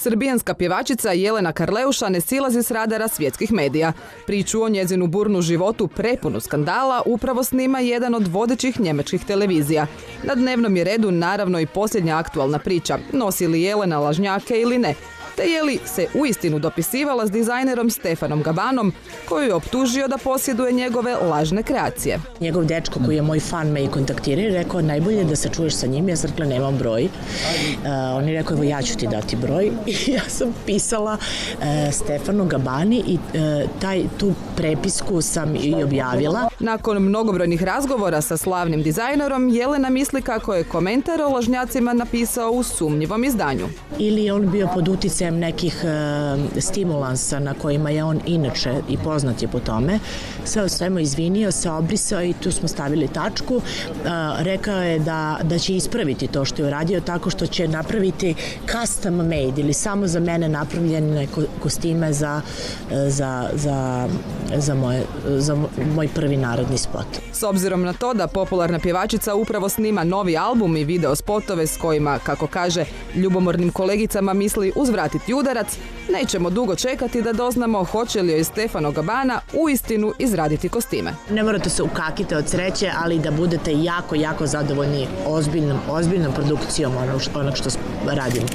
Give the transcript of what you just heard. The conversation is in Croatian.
Srbijanska pjevačica Jelena Karleuša ne silazi s radara svjetskih medija. Priču o njezinu burnu životu prepunu skandala upravo snima jedan od vodećih njemačkih televizija. Na dnevnom je redu naravno i posljednja aktualna priča, nosi li Jelena lažnjake ili ne, te je li se uistinu dopisivala s dizajnerom Stefanom Gabanom, koju je optužio da posjeduje njegove lažne kreacije. Njegov dečko koji je moj fan me i kontaktirao i rekao najbolje da se čuješ sa njim, ja sam rekla nemam broj. On je rekao evo ja ću ti dati broj i ja sam pisala Stefanu Gabani i tu prepisku sam i objavila. Nakon mnogobrojnih razgovora sa slavnim dizajnerom, Jelena misli kako je komentar o lažnjacima napisao u sumnjivom izdanju. Ili je on bio pod uticajem nekih stimulansa na kojima je on inače i poznat je po tome. Sve o svemu izvinio se, obrisao i tu smo stavili tačku. Rekao je da će ispraviti to što je uradio tako što će napraviti custom made ili samo za mene napravljene kostime za moj prvi narodni spot. S obzirom na to da popularna pjevačica upravo snima novi album i video spotove s kojima, kako kaže, ljubomornim kolegicama misli uzvratiti udarac, nećemo dugo čekati da doznamo hoće li joj Stefano Gabana uistinu izraditi kostime. Ne morate se ukakite od sreće, ali da budete jako zadovoljni ozbiljnom produkcijom onog što radimo.